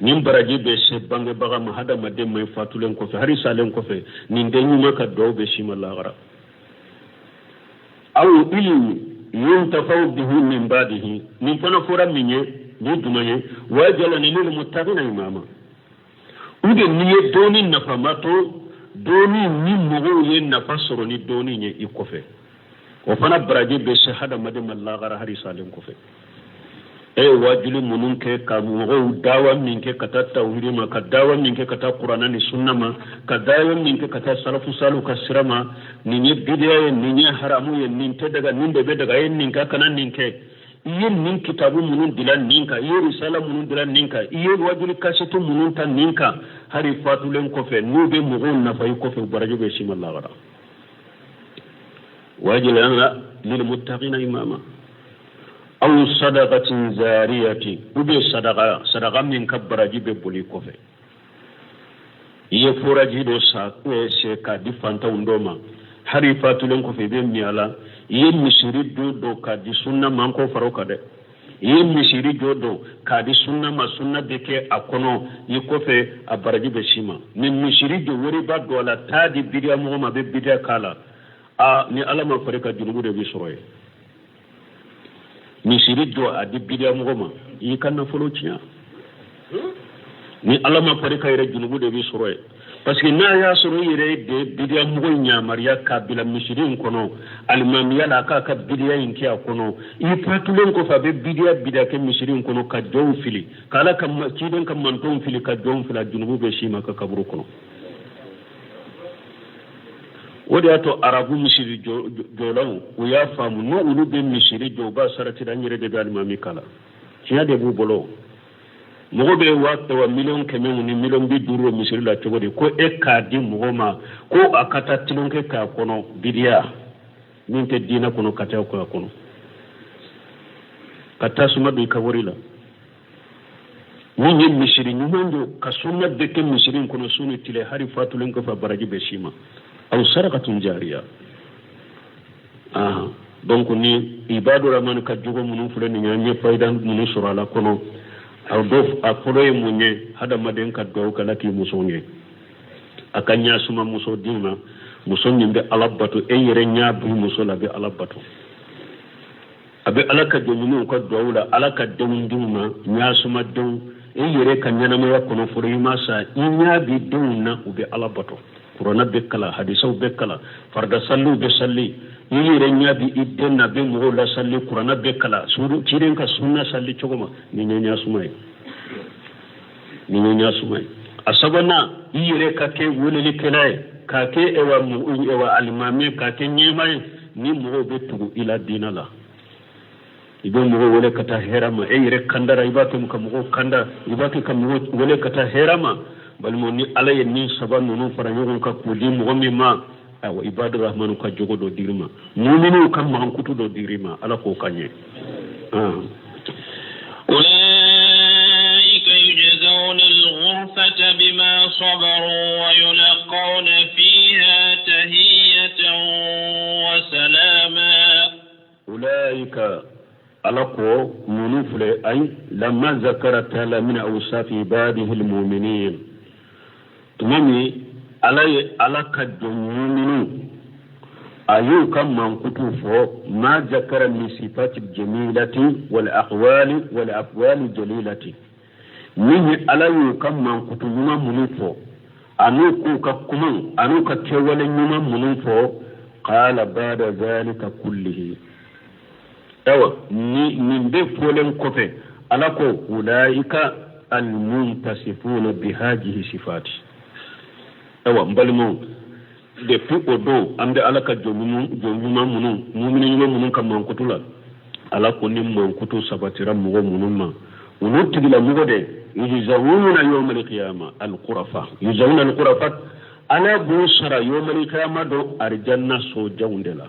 nim baraji be se bange baga ma hada ma dem may fatulen ko fe hari salen ko fe nin de nyuma ka do be shima la gara aw ilmi yuntafaw bihi min ba'dihi nin kono fora minye ni dumaye wajala ni lil muttaqina imama ude niye doni nafamato doni ni mogo ye nafasoro ni doni nye ikofe وفنا براجي بشهادة مدام الله غير هاري سالم كوفي أي واجلي منون كه كامو دعوة منك كتا توحيد ما كدعوة منك كتا قرآن السنة ما كدعوة منك كتا سلف سالو كسرما نيني بداية نيني حرامو ينين تدعى نين بدعى ينين كنا نين كه إيه نين كتابو منون دلان نين كا إيه رسالة منون دلان نين كا إيه واجلي كاشتو منون تا نين كا هاري فاتولين كوفي نوبي مغون نفاي كوفي براجي بشيم الله غير واجل أنا للمتقين إماما أو صدقة زارية وبي صدقة من كبر جيب بولي كوفي يفورا جيدو سيكا دي فانتا وندوما هاري فاتولين كوفي بي ميالا يمشيري دو كادي سنة مانكو فروكا دي يمشيري دو كادي سنة ما سنة ديكي أكونو يكوفي أبراجي بشيما من مشيري دو وريبا دولا تادي بيديا مغوما بي بيديا كالا ni alama farika junubu de bi soroye ni siri do adi bidia ngoma yi kan na folo ciya ni alama farika yere junubu de bi soroye parce que na ya soro yere de bidia ngo nya mariya kabila mishirin kono almamiya la ka bidia inki akono yi patulen ko fa be bidia ke mishirin kono ka jow fili kala kam kiden kam manton fili ka jow fila junubu be shima ka kaburu kono wodi ato arabu misiri jolawu o ya famu no ulu be misiri jo ba sarati dan yere de dal mami kala ciya de bu bolo mo be wakta wa million kemen ni million bi duro misiri la togode ko e kadi mo ma ko akata tilonke ka kono bidia min te dina kono kata ko kono kata suma be kaworila ni misiri nyundo kasuna de ke misiri kono sunu tile hari fatulen ko fa baraji be shima أو سرقة جارية donc ni ibadu ramani kajugo munu fulani nyanye faida munu surala kono aw dof akoloye munye hada maden kaddo kala ki musonge akanya suma muso dina muso nyimbe alabatu e yere nyabu muso la be alabatu abe alaka jomunu ko dawla alaka dawnduma nyasuma daw e yere kanyana ma yakono furu masa inya bi dawna ube alabatu Qur'ana bekala hadisa bekala farda sallu be salli yire nyabi idenna be mo la salli Qur'ana bekala suru tiren ka sunna salli chogoma ni nya sumay asabana yire ka ke woleli kelay kake ewa alimame kake nyema ni mo betu ila dinala ibe mo wole kata herama yere kandara ibake mo kanda ibake kam wole kata herama bal mo ni alaye ni sabanu no fara nyogon ka kudi mo mimma awa ibadur rahmanu ka jogo do dirima mu'minu kam ma kutu do dirima ala ko kanye أولئك يجزون الغرفة بما صبروا ويلقون فيها تحية وسلاما أولئك ألقوا منوفل أي لما ذكر تعالى من أوصاف عباده المؤمنين تمامي على كالمؤمنين أيو كم من كتوفه ما ذكر من صفات الجميلة والأقوال والأفعال الجليلة من ألايو كم من كتوفه منوفه أنوكو ككمان أنوكا كيوالي منوفه قال بعد ذلك كله أيوة من بفولن كفه ألاكو أولئك المنتصفون بهذه الصفات أيوة مبالمون depuis odo amde alaka jomuma munu mu'minin yo munun kam mankutula ala ko nim mankutu sabatira mugo munumma wono tigila mugo de yuzawuna yawm al-qiyamah al-qurafa yuzawuna al-qurafa ala busara yawm al-qiyamah do arjanna so jawndela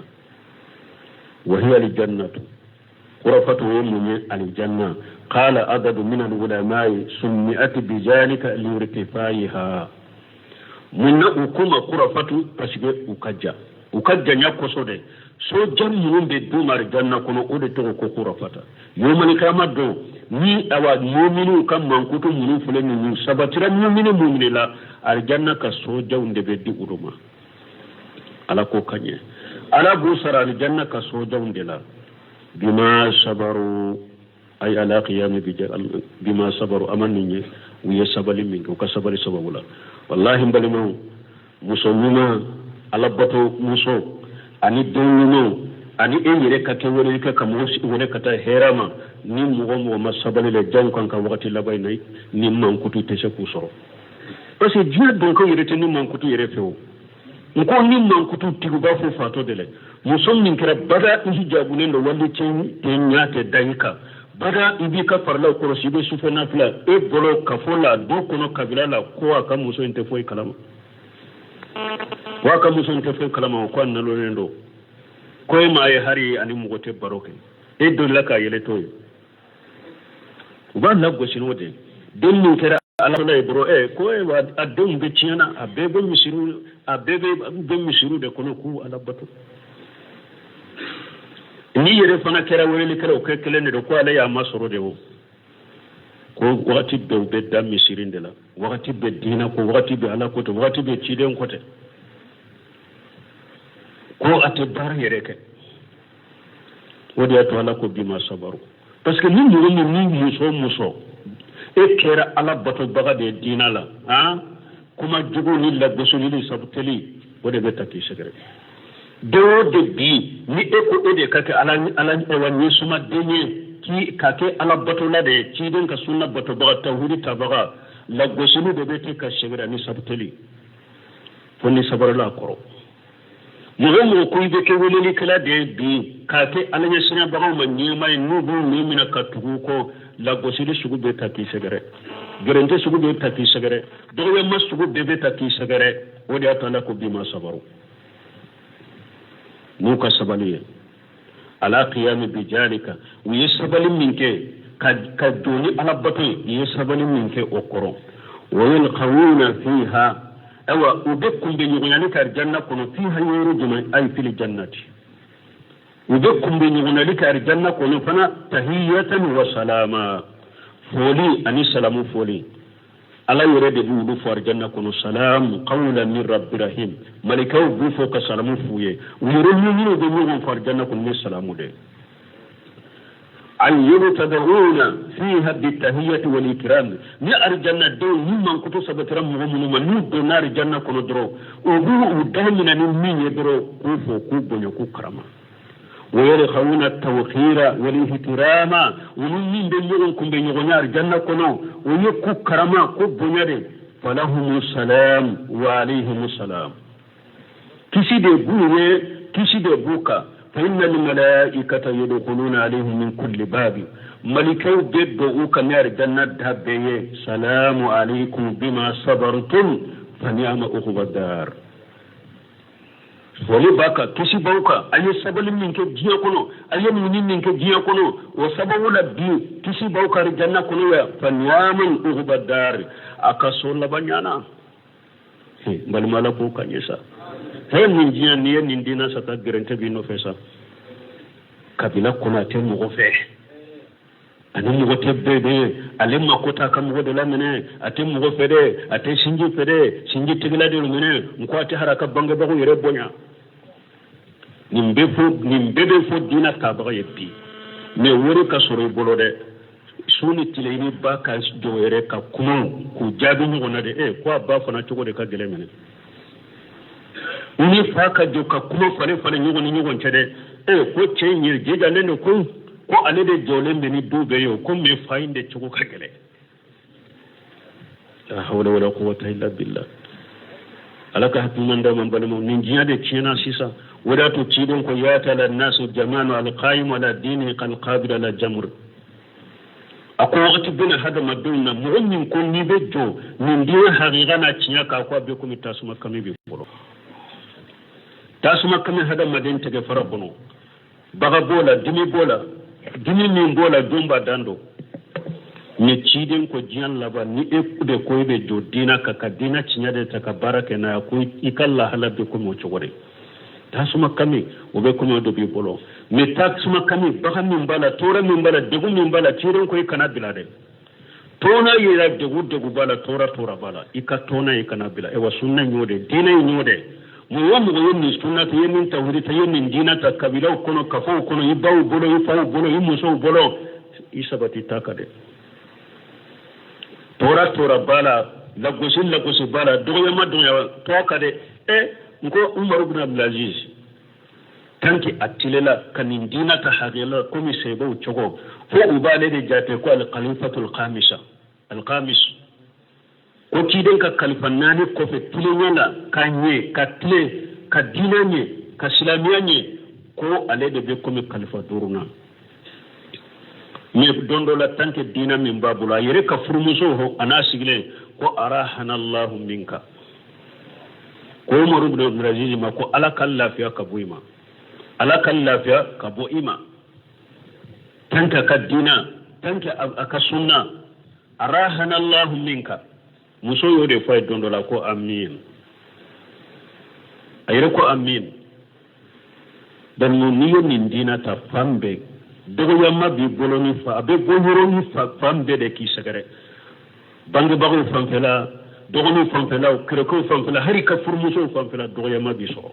wa hiya al-jannatu qurafatu yawm al-janna qala adadu min al-ulama'i summi'at bi dhalika li-irtifaiha munna ukuma kurafatu pasige ukajja nyako sode so jammu be dumar janna kono ode to ko kurafata yomani kama do ni awa mu'minu kam mankuto munu fulen ni sabatira mu'minu la aljanna ka so jawnde be di uruma ala ko kanye ala busara aljanna ka so jawnde la bima sabaru ay ala qiyam bima sabaru amanni wiye sabali min ko ka sabali sababula wallahi mbalimo muso nyuma ala bato muso ani donno ani emire kate woni ka kamosi woni kata herama ni mo masabale le jankan ka wakati labay nay ni mankutu tese ku soro parce que dieu donc yere ni mankutu yere fewo ko ni mankutu tigu ba fo fato dele muso min kira bada hijabu ne no wande cin nyate danka bada ibi ka parla ko sibe sufena fla e bolo ka fola do kono kabila la ko aka muso inte foi kalama wa ka muso inte foi kalama ko an nalo rendo ko e ma e hari ani mugote baroke e do la ka yele toy ba na go sino de den min kera ala la bro e ko e wa adum be tiana abebe misiru de kono ku ala bato ni yere fana kera wele kera o kekele ne do ko ala ya masoro de wo ko wakati be dam misirinde la wakati be dina ko wakati be ala ko to wakati be ciden ko te ko ate bar yere ke wodi ato ala ko bima sabaru parce que ni muso e kera ala bato baga de dina la ha kuma jugo ni la gosoni ni sabteli wodi be takki segere de bi ni eko ede kake ala wani suma denye ki kake ala bato la de ciden ka sunna bato baga tawhidi tabaga la gosini de bete ka shebra ni sabteli fonni sabar la koro mo ko ibe ke wele kala de bi kake ala nya sina baga ma nyema nu bu ni mina ka tugu ko la gosini sugu be taki segere gerente sugu be taki segere dowe ma sugu be taki segere wodi atala ko bima sabaru nuka sabaliye ala qiyam bi jalika wi sabali minke ka doni ala bato yi sabali minke okoro wa yalqawuna fiha awa ubekum bi nyugani kar janna kono fiha yurujuna ay fil jannati ubekum bi nyugani kar janna kono fana tahiyatan wa salama foli ani salamu foli ala yore de du for janna kono salam qawlan min rabbir rahim malikaw bu fo ka salamu fuye wuro ñu de ñu for janna kono salamu de an yutadawuna fiha bitahiyati wal ikram ni arjanna do ñu man ko to sabatram mo mo ñu do nar janna kono dro o bu udamina ni minye dro ku fo ku bonyo ku karama ويرخون التوقير والاحترام ومن بينهم كم بينهم الجنة كنوا ويكو كرما كبنير فلهم السلام وعليهم السلام kisi de buye kisi de buka fa inna al malaikata yadkhuluna alayhim min kulli bab malikau beddo uka nar jannat habbe salamu alaykum bima sabartum fa ni'ma uqbadar wali baka kisi bauka ayi sabalin min ke jiya kono ayi munin min ke jiya kono o sababu la bi kisi bauka ri janna kono ya fa ni'man uqbadar akaso la banyana bal mala ko kanyesa hay min jiya ni nin dina sa ta gerente bi no fesa kabila kono te mo fe ani mo te bebe ale makota kam wo de la mene ate mo fede ate sinji tigla de mene ko ate haraka banga ba ko yere bonya nimbe fo dina ka ba yepi me wori ka soro bolo de suni tileini ba ka do yere ka kuma ku jabi ni gona de ko ba fana to de ka gele mene uni fa ka do ka kuma fane ni gona cede ko chenye jeja lene ko ale de jole meni dube yo ko me fainde chugo ka gele la hawla wala quwwata illa billah alaka hatumanda man balmo ninjiya de china sisa wada to cidon ko yata la nasu jamanu al qaim ala dini qal qabil ala jamr ako wakati bina hada maduna mu'min ko ni bejo min diya haqiqa na cinya ka ko be ko mi tasuma kami be bolo tasuma kami hada madin tege farabono baga bola dimi min bola dumba dando ni ciden ko jiyan laba ni ekude ko be jo dina ka dina cinya de ta ka barake na ko ikalla halabe ko mo chogore tasuma kami obe ko do bi bolo me tasuma kami baga min bala tora min bala degu min bala ciden ko ikana bilade tona yira degu bala tora bala ikatona ikana bila e wa sunna nyode dina nyode mo womo ko yonni sunna to yemin tawhid to yemin dina ta kabila kono kafo kono yibaw bolo yifaw bolo yimuso bolo isabati takade tora bala lagosi bala doya tokade nko Umar ibn Abdul Aziz tanki atilela kanin dina ta hagela komi sebo chogo ko ubale de jate ko al khalifatul khamisa al khamis ko kiden ka kalifannani ko fe tilenyala kanye katle ka dinanye ka islamiyanye ko ale de be komi khalifa duruna me dondo la tanke dina min babula yere ka furmuso ho anasigle ko arahana Allah minka ko Umar ibn Abdul Aziz ma ko alakal lafiya ka buima alakal lafiya ka buima tanka ka dina tanka aka sunna arahana Allah minka muso yode fay dondo la ko amin ayre ko amin dan no niyo min dina ta fambe dogo yamma bi boloni fa be boloroni fa fambe de ki sagare bangi bago famfela dogo ni famfela kreko famfela hari ka furmuso famfela dogo yamma bi so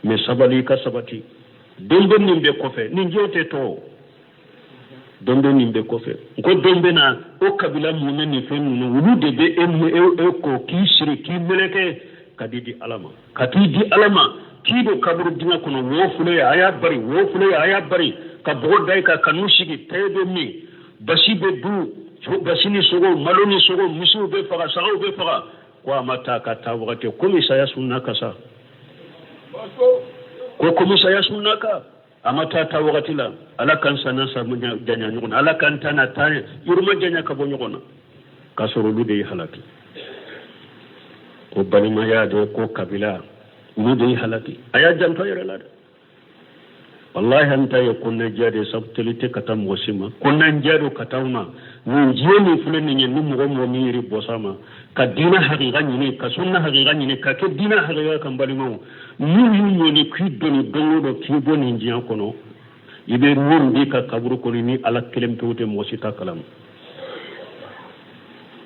me sabali ka sabati dombe nimbe kofe ni njote to dombe nimbe kofe ko dombe na o kabila mumen ni fenu no wulude be e ko ki shiri ki meleke kadidi alama kido kaburu dinga kono wofule aya bari ka bodai ka kanushigi tebe mi basibe du basini sogo maloni sogo misu be faga sago be faga kwa mata ka tawate komisa ya sunna kasa ko komisa ya sunna ka amata tawati la ala kan sana sa munya janya nyukon ala kan tana tane yurma janya ka bo nyukona kasoro lude halaki ko balima ya de ko kabila lude halaki aya janto yere la wallahi anta yakun jade sabtilite katam wasima kunna jado katawma ni jeni fulani ni numo mo miri bosama ka dina haqiqa ni ka sunna haqiqa ni ka ke dina haqiqa kan balimo ni ni kidoni dongo ki boni njian kono ibe mundi ka kaburu ko ni ala kelem tawte mo sita kalam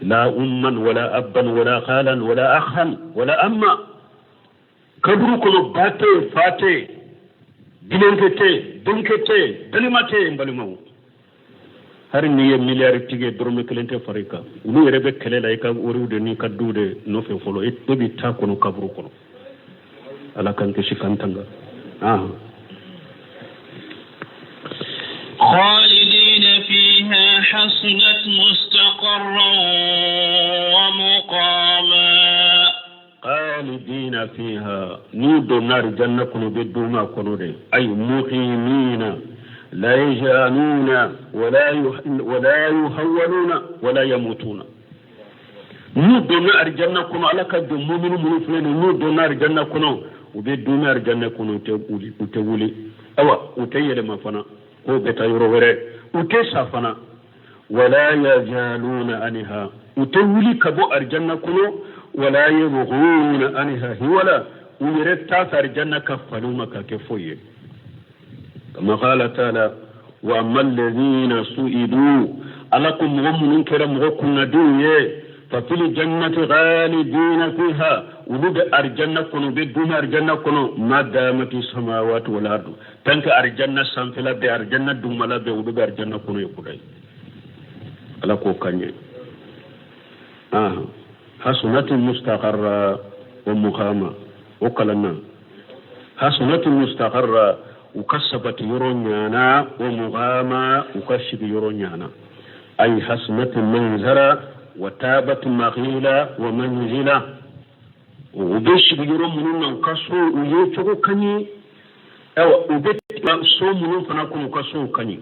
la umman wala abban wala khalan wala akhan wala amma kaburu ko bate fate bilenkete donkete dalimate mbalimo hari ni milliard tige dorme kelente farika ulu yerebe kelela ka worude ni kaddude no fe folo e tobi ta kono kabru kono ala kan ke shikantanga خالدين فيها حسنت مستقرا ومقاما خالدين فيها نود نار جنة كنو بدوما كنو دي أي مقيمين لا يجانون ولا يهولون ولا يموتون نود نار جنة كنو على كد مؤمن منفلين نود نار جنة كنو وبدوما نار جنة كنو تولي أوا وتيل ما فنا هو بتايرو غيره وتسا فنا ولا يجالون عنها وتولي كبو أرجنة كنو ولا يبغون عنها ولا ويرد تاثر جنة كفلوا كفوية كما قال تعالى وأما الذين سئلوا ألكم ومن كرم وكنا دوية ففي الجنة غالبين فيها ولد أرجنة كنو بدون أرجنة كنو ما دامت السماوات والأرض تنك أرجنة سنفلا بأرجنة دوملا بولد أرجنة كنو يقولي ألكو كني حسنة مستقرة ومقامة وقالنا حسنة مستقرة وكسبت يرونيانا ومقامة وكسب يرونيانا أي حسنة منزرة وتابت مغيلة ومنزلة وبيشب يرون منون كسو ويوتو كني أو وبيت سو منون فنكون كسو كني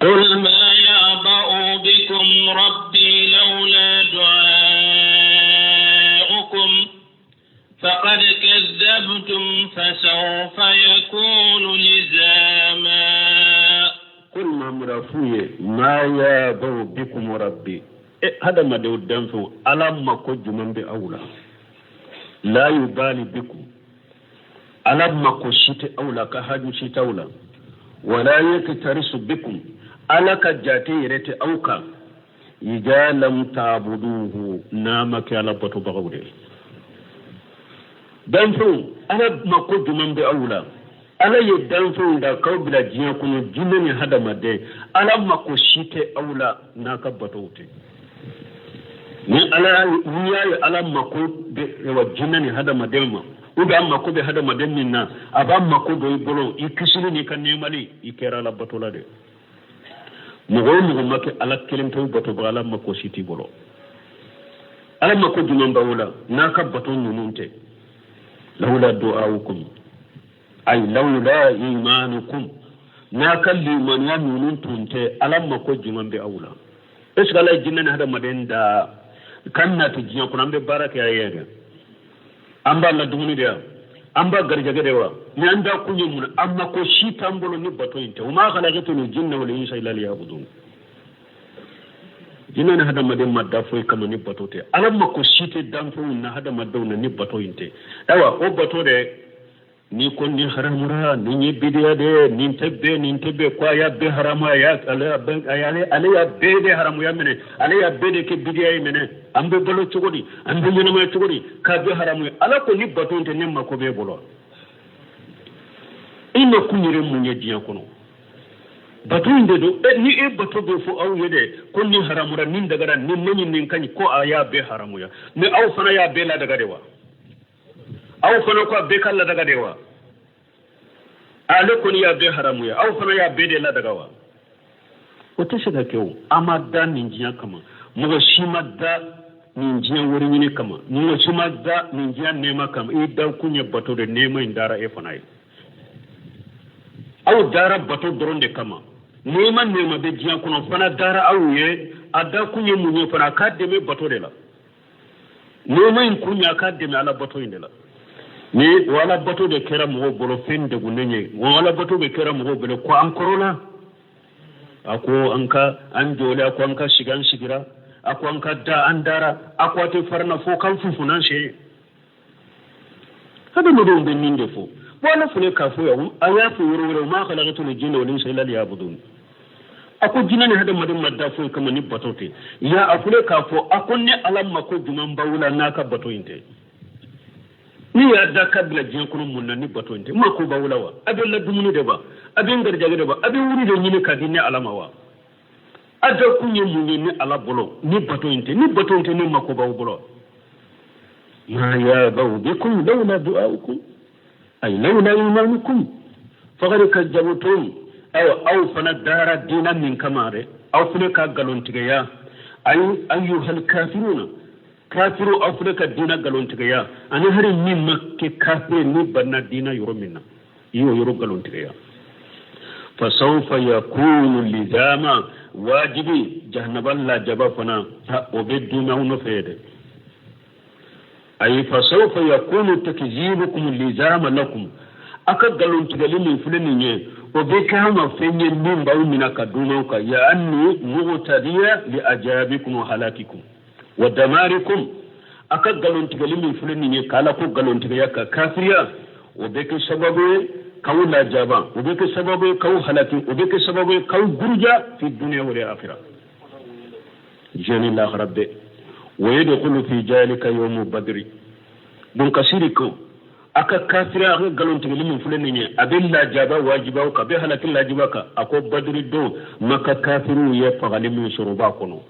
قل ما يعبأ بكم ربي لولا دعاؤكم فقد كذبتم فسوف يكون لزاما قل ما مرافوية ما يعبأ بكم ربي هذا ما دو دنفو ألم ما كو جمن بأولا لا يبالي بكم ألم ما كو شيت أولا كهاجو شيت أولا ولا يكترس بكم ألك جاتي رت أوكا إذا لم تعبدوه نامك على بطو بغوري دانفو أنا ما كنت من بأولا أنا يدانفو دا كوبلا جيان كنو جنني هذا مدى أنا ما كشيت أولا ناك بطوتي ni ala wiyaye ala mako be wajinani hada madelma ube amma ko be hada madelmin na aba mako do bolo ikisiri ni kan nemali ikera la batola de mugo make ala kelin taw bato bala mako siti bolo ala mako dunon bawula naka bato nununte lawla du'aukum ay lawla imanukum naka liman ya nununtunte ala mako juman be awula esgala jinnan hada madenda kanna to jiyan kuna ambe baraka ya yega amba la dumuni dia amba garjaga dewa ni anda kunye mun amma ko shi tambolo ni bato inte uma khalaqatu ni jinna wal insa illa liyabudun jinna na hada madem madda foy kama ni bato te alamma ko shi te dan fo na hada madda ni bato inte dawa o bato de ni kon ni haramura ni bidiya de ni tebbe kwa ya be harama ya ala ben ayale ala ya be de haramu ya mene ala ya be de ke bidiya mene ambe bolo chogodi ambe nyina ma chogodi ka be haramu ala ko ni batonte nemma ko be bolo ina kunyire munye diya kono batonde do ni e bato be fo aw yede kon ni haramura nin daga ni nani nin kany ko aya be haramu ya me aw fana ya be la daga dewa aw fana ko be kala daga dewa ale ko ni ya be haramu ya aw fana ya be de la daga wa o to shiga kew amada ninjiya kama mugo shimadda ninjiya wori ni kama mugo shimadda ninjiya nema kama e da kunya bato de nema indara e fana yi aw dara bato doronde kama nema be jiya kono fana dara aw ye ada kunya munye fana ka deme bato de la nema in kunya ka deme ala bato inde la ni wala bato de kera mo bolo fende gunenye wala bato be kera mo bolo ko an corona ako anka an jole ako anka shigira ako anka da andara ako te farna fo kan fufunan she hada mo don benin defo wala fune ka fo ya aya fu wuro ma khalaqatu al-jinna wal insa illa liya'budun ako jinane hada madin madda fo kama ni batote ya afule ka fo ako ne alamma ko juman bawula naka batointe ni ya da kabila jiyan kunun munna ni bato inte ma ko bawula wa abin la dumuni de ba abin garjaga de ba abin wuri de nyine ka dinne alama wa ada kunye munye ni ala bolo ni bato inte ni ma ko bawu bolo ma ya bawu bikum lawla du'aukum ay lawla imanukum faqad kadzabtum aw fana dara dinan min kamare aw fune ka galon tigaya ay ayyuhal kafiruna kafiru afrika dina galontigeya ani hari min makke kafir ni banna dina yoro minna iyo yoro galontigeya fasawfa yakunu lizama wajibi jahannaballa jaba fana obeduna uno fede ay fasawfa yakunu takzibukum lizama lakum aka galontigali min fulani nye obekama fenye nimba umina kaduna ka ya anni mu'tadiya li ajabikum wa halakikum wa damarikum aka galontigali min fulani nye kala ko galontiga ka kafiriya obeke sababu kawla jaba obeke sababu kaw halaki obeke sababu kaw gurja fi dunya wal akhirah jani la rabbe wa yadkhulu fi jalika yawm badri don kasiriko aka kafira aka galontigali min fulani nye abilla jaba wajiba ka be halaki la jibaka ako badri do maka kafiru ya fagali min shuruba kono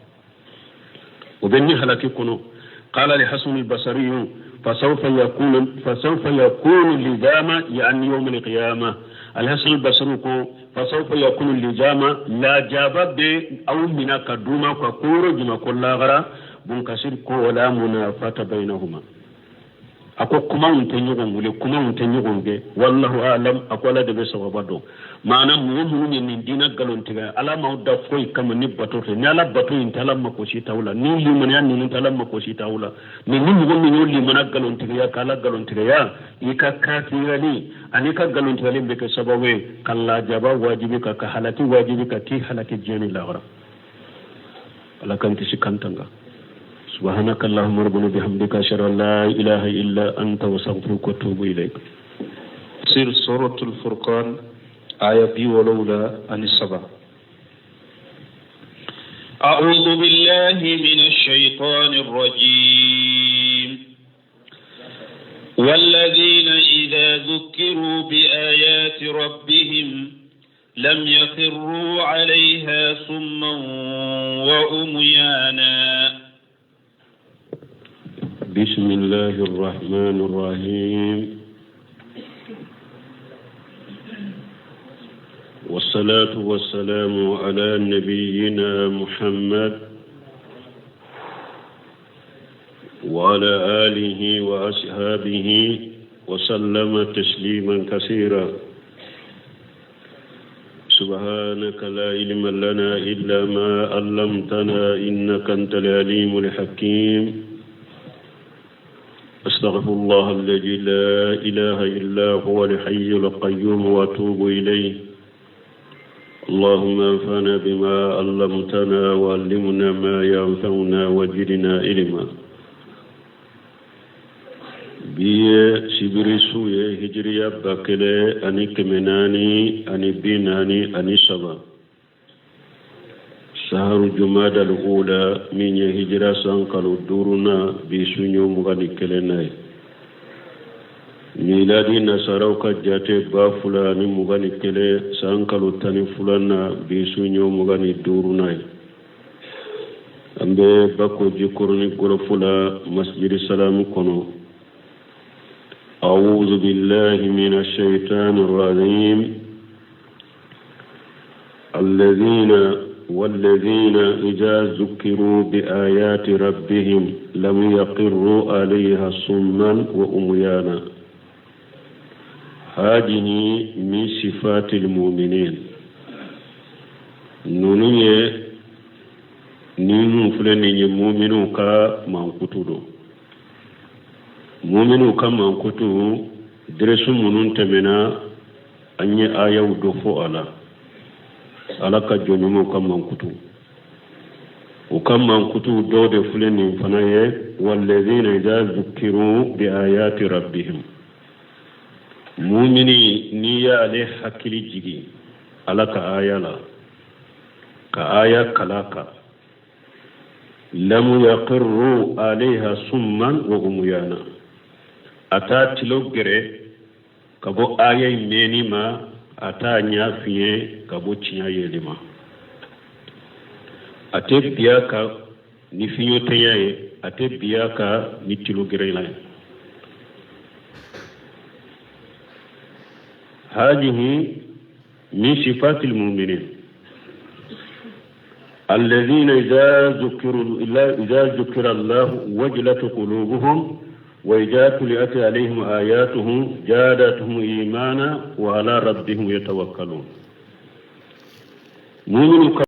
وبني هلككنو قال لحسن البصري فسوف يكون لزاما يعني يوم القيامة الحسن البصري فسوف يكون لزاما لا جاب أو من كدوما كقور جما كل غرا بنكسر ولا منافاة بينهما ako kuma unte nyugon wule kuma unte nyugon ge wallahu alam akola de be sababado mana mu ni dina galontiga ala mawda foy kam ni bato fe ni ala bato intala makoshi tawla ni liman ya ni intala makoshi tawla ni mu ni liman galontiga ya kala galontiga ya ika kafirani anika galontiga be ke sabawe kala jaba wajibi ka halati wajibi ka ti halati jeni lawra ala kan ti sikantanga سبحانك اللهم ربنا بحمدك أشهد أن لا إله إلا أنت وأستغفرك وأتوب إليك. سير سورة الفرقان آية بي ولولا أن السبع. أعوذ بالله من الشيطان الرجيم. والذين إذا ذكروا بآيات ربهم لم يخروا عليها صما وعميانا. بسم الله الرحمن الرحيم والصلاة والسلام على نبينا محمد وعلى آله وأصحابه وسلم تسليما كثيرا سبحانك لا علم لنا إلا ما علمتنا إنك أنت العليم الحكيم أستغفر الله الذي لا إله إلا هو الحي القيوم وأتوب إليه. اللهم انفعنا بما علمتنا وعلمنا ما ينفعنا وزدنا علما. biye sibiri suye hijriya bakele ani kemenani ani binani ani saba shaharu jumada al-ula minye hijra sankalu duruna bisunyo mugani kelenay miladi nasaraw ka jate ba fulani mugani kele sankalu tani fulana bisunyo mugani durunay ambe bako jikurni goro fula masjid salam kono. أعوذ بالله من الشيطان الرجيم. والذين إذا ذكروا بآيات ربهم لم يقروا عليها صما وعميانا. هذه من صفات المؤمنين. نونية نينو فلني مؤمنو كا منكتودو مؤمنو كا منكتو درسو منون تمنا أني آية ودفو على alaka jonyomo kam mankutu o kam mankutu dode fuleni fanaye wallazina idza zukiru bi ayati rabbihim mu'mini niya ale hakili jigi alaka ayala ka aya kalaka lam yaqirru alaiha summan wa umyana ata tilogere kabo aya meni ma ata nya fiye kabo chinya yelima ate biaka ni fiyo tayaye ate biaka ni tilogere la هذه من صفات المؤمنين الذين إذا ذكر الله وجلت قلوبهم وإذا تليت عليهم آياته زادتهم إيمانا وعلى ربهم يتوكلون. مؤمن